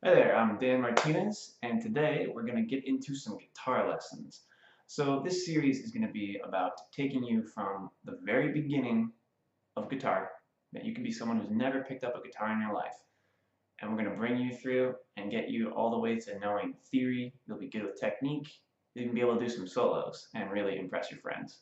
Hi there, I'm Dan Martinez, and today we're going to get into some guitar lessons. So this series is going to be about taking you from the very beginning of guitar, that you could be someone who's never picked up a guitar in your life, and we're going to bring you through and get you all the way to knowing theory. You'll be good with technique, you can be able to do some solos and really impress your friends.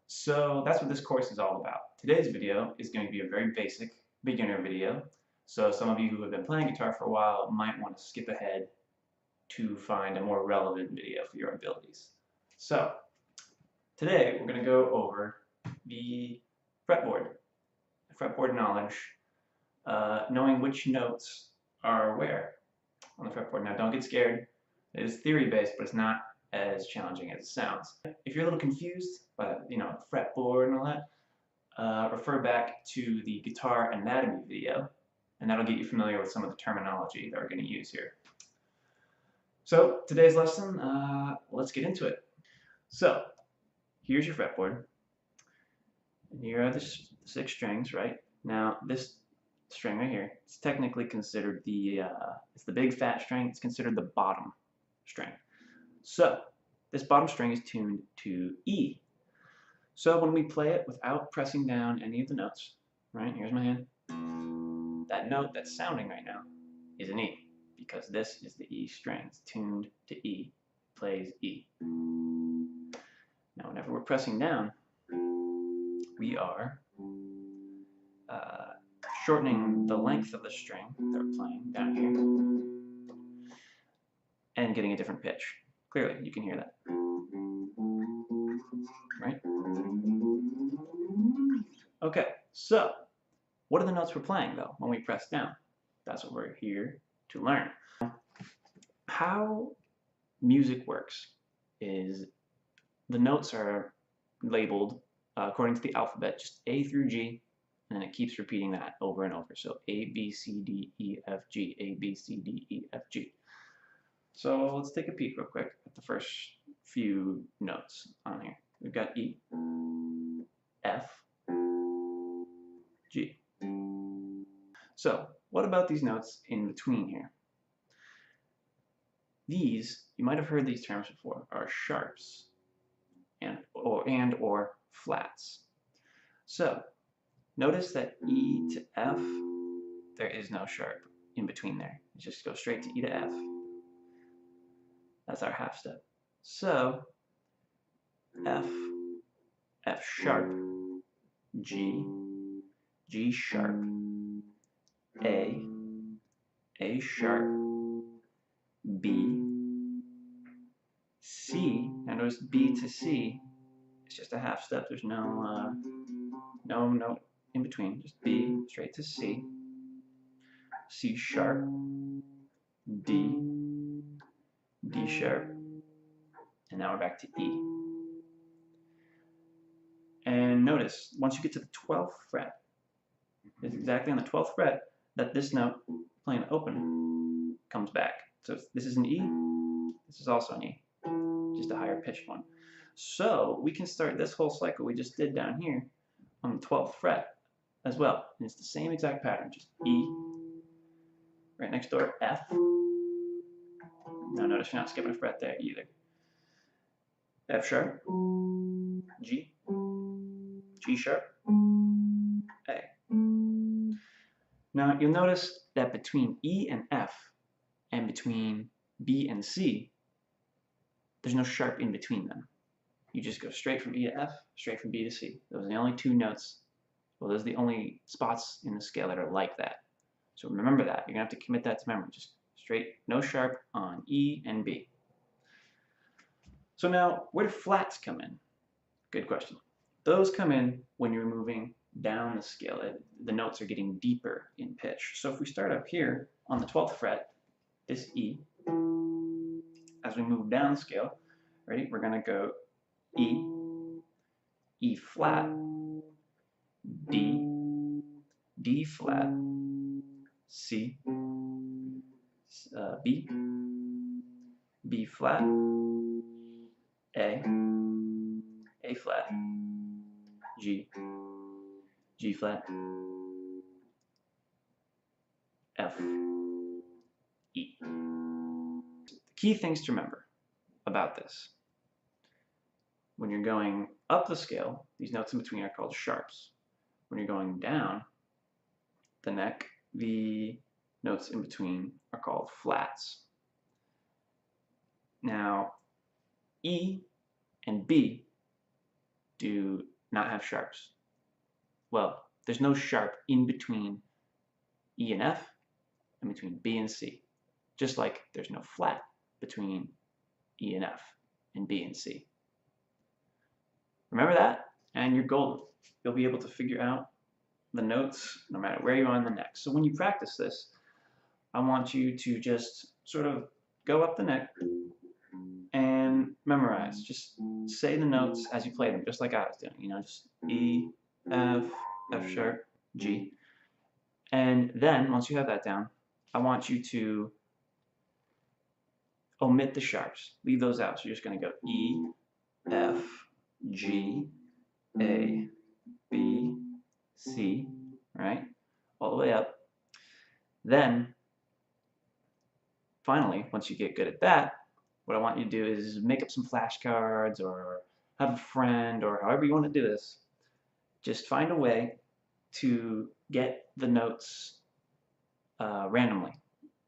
So that's what this course is all about. Today's video is going to be a very basic beginner video. So some of you who have been playing guitar for a while might want to skip ahead to find a more relevant video for your abilities. So today we're going to go over the fretboard, knowledge, knowing which notes are where on the fretboard. Now don't get scared. It is theory-based, but it's not as challenging as it sounds. If you're a little confused by fretboard and all that, refer back to the guitar anatomy video, and that'll get you familiar with some of the terminology that we're going to use here. So today's lesson, let's get into it. So here's your fretboard, and here are the 6 strings, right? Now this string right here, it's technically considered it's the big fat string. It's considered the bottom string. So this bottom string is tuned to E. So when we play it without pressing down any of the notes, right? Here's my hand. That note that's sounding right now is an E, because this is the E string. It's tuned to E, plays E. Now whenever we're pressing down, we are shortening the length of the string that we're playing down here and getting a different pitch. Clearly, you can hear that. Right? Okay, so what are the notes we're playing, though, when we press down? That's what we're here to learn. How music works is the notes are labeled according to the alphabet, just A through G, and then it keeps repeating that over and over. So A, B, C, D, E, F, G, A, B, C, D, E, F, G. So let's take a peek real quick at the first few notes on here. We've got E, F, G. So what about these notes in between here? These, you might have heard these terms before, are sharps and or flats. So notice that E to F, there is no sharp in between there. It just goes straight to E to F. That's our half step. So F, F sharp, G, G sharp, A sharp, B, C. Now notice B to C, it's just a half step. There's no note in between. Just B straight to C, C sharp, D, D sharp, and now we're back to E. And notice, once you get to the 12th fret, it's exactly on the 12th fret that this note, playing open, comes back. So this is an E, this is also an E, just a higher pitched one. So we can start this whole cycle we just did down here on the 12th fret as well. And it's the same exact pattern, just E, right next door, F. Now notice you're not skipping a fret there either. F sharp, G, G sharp, A. Now you'll notice that between E and F and between B and C, there's no sharp in between them. You just go straight from E to F, straight from B to C. Those are the only two notes. Well, those are the only spots in the scale that are like that. So remember that. You're going to have to commit that to memory. Just straight, no sharp on E and B. So now, where do flats come in? Good question. Those come in when you're moving down the scale. The notes are getting deeper in pitch. So if we start up here on the 12th fret, this E, as we move down the scale, ready? We're going to go E, E flat, D, D flat, C, B, B flat, A flat, G, G flat, F, E. The key things to remember about this. When you're going up the scale, these notes in between are called sharps. When you're going down the neck, the notes in between are called flats. Now, E and B do not have sharps. Well, there's no sharp in between E and F and between B and C, just like there's no flat between E and F and B and C. Remember that, and you're golden. You'll be able to figure out the notes no matter where you are on the neck. So when you practice this, I want you to just sort of go up the neck and memorize. Just say the notes as you play them, just like I was doing. You know, just E, F, F sharp, G. And then, once you have that down, I want you to omit the sharps. Leave those out. So you're just going to go E, F, G, A, B, C, right? All the way up. Then, finally, once you get good at that, what I want you to do is make up some flashcards or have a friend or however you want to do this. Just find a way to get the notes randomly.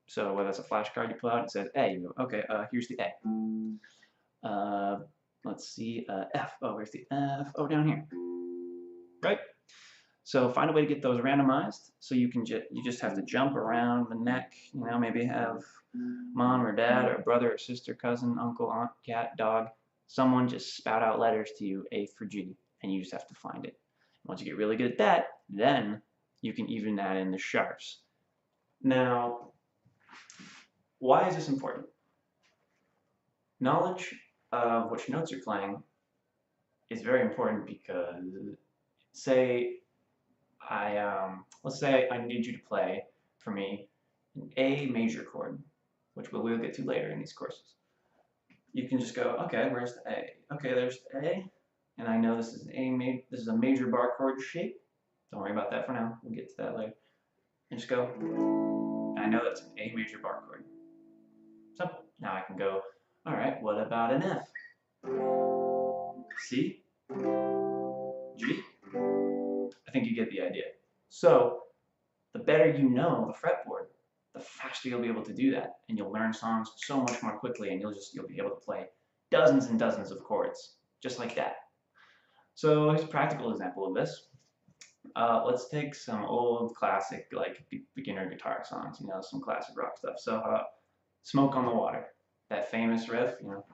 So whether it's a flashcard you pull out and says A, you go, okay, here's the A. Let's see, F. Oh, where's the F? Oh, down here. Right? So find a way to get those randomized so you can you just have to jump around the neck, you know, maybe have mom or dad or brother or sister, cousin, uncle, aunt, cat, dog, someone just spout out letters to you, A for G, and you just have to find it. Once you get really good at that, then you can even add in the sharps. Now, why is this important? Knowledge of which notes you're playing is very important because, let's say I need you to play for me an A major chord, which we'll get to later in these courses. You can just go, okay, where's the A? Okay, there's the A, and I know this is this is a major bar chord shape. Don't worry about that for now. We'll get to that later. And just go. I know that's an A major bar chord. Simple. Now I can go, all right, what about an F? C? G? I think you get the idea. So the better you know the fretboard, the faster you'll be able to do that, and you'll learn songs so much more quickly, and you'll be able to play dozens and dozens of chords, just like that. So here's a practical example of this. Let's take some old classic, like beginner guitar songs, you know, some classic rock stuff. So Smoke on the Water, that famous riff, you know.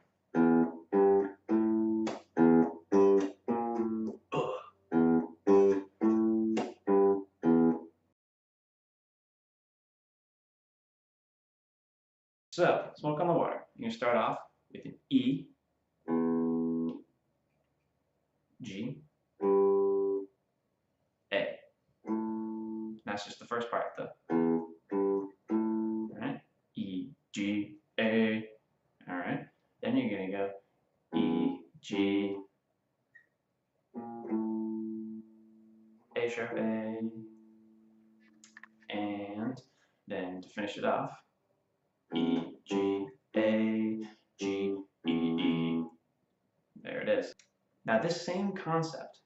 So, Smoke on the Water. You can start off with an E, G, A. That's just the first part, though. Alright? E, G, A. Alright? Then you're going to go E, G, A sharp, A. And then to finish it off, E, G, A, G, E, E. There it is. Now this same concept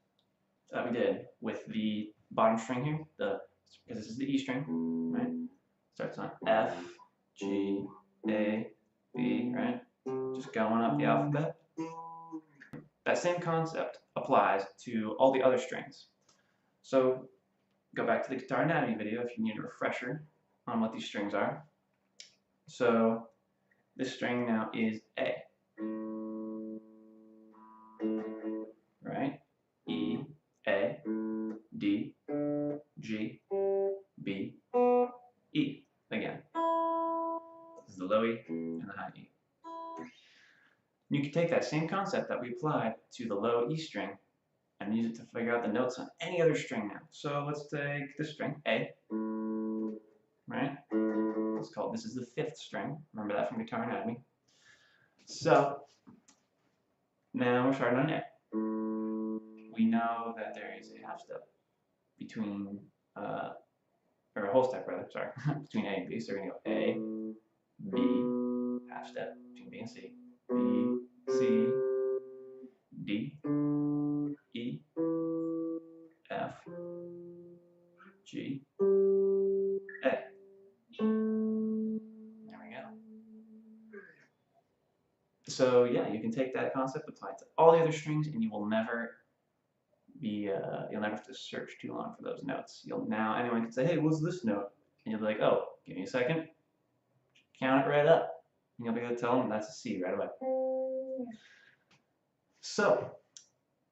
that we did with the bottom string here, because this is the E string, right? Starts on F, G, A, B, right? Just going up the alphabet. That same concept applies to all the other strings. So go back to the guitar anatomy video if you need a refresher on what these strings are. So this string now is A. Right? E, A, D, G, B, E. Again. This is the low E and the high E. You can take that same concept that we applied to the low E string and use it to figure out the notes on any other string now. So let's take this string, A, right? This is the fifth string. Remember that from guitar anatomy. So now we're starting on A. We know that there is a half step between, or a whole step rather, sorry, between A and B. So we're going to go A, B, half step between B and C, B, C, D, E, F, G, A. There we go. So yeah, you can take that concept, apply it to all the other strings, and you will never be, you'll never have to search too long for those notes. Now anyone can say, hey, what's this note? And you'll be like, oh, give me a second, count it right up. And you'll be able to tell them that's a C right away. So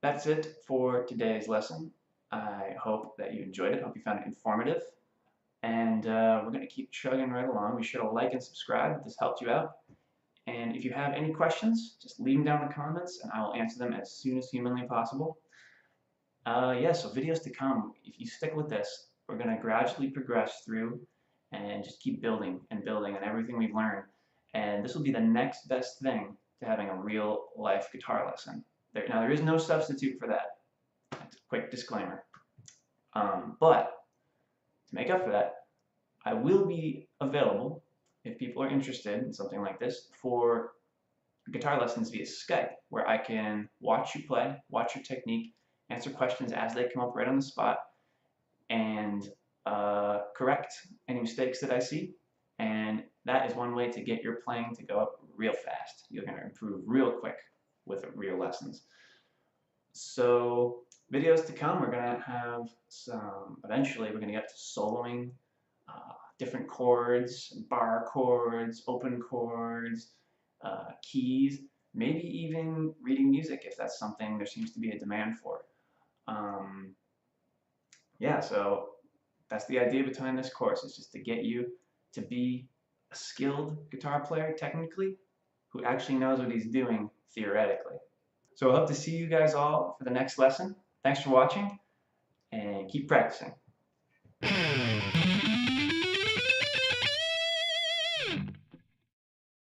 that's it for today's lesson. I hope that you enjoyed it. I hope you found it informative. And we're going to keep chugging right along. Be sure to like and subscribe if this helped you out. And if you have any questions, just leave them down in the comments and I will answer them as soon as humanly possible. Yeah, so videos to come. If you stick with this, we're going to gradually progress through and just keep building and building on everything we've learned. And this will be the next best thing to having a real life guitar lesson. Now, there is no substitute for that. That's a quick disclaimer. But to make up for that, I will be available, if people are interested in something like this, for guitar lessons via Skype, where I can watch you play, watch your technique, answer questions as they come up right on the spot, and correct any mistakes that I see. And that is one way to get your playing to go up real fast. You're going to improve real quick with real lessons. So videos to come, we're going to have some, eventually we're going to get to soloing different chords, bar chords, open chords, keys, maybe even reading music if that's something there seems to be a demand for. Yeah, so that's the idea behind this course, is just to get you to be a skilled guitar player technically who actually knows what he's doing theoretically. So I hope to see you guys all for the next lesson. Thanks for watching and keep practicing.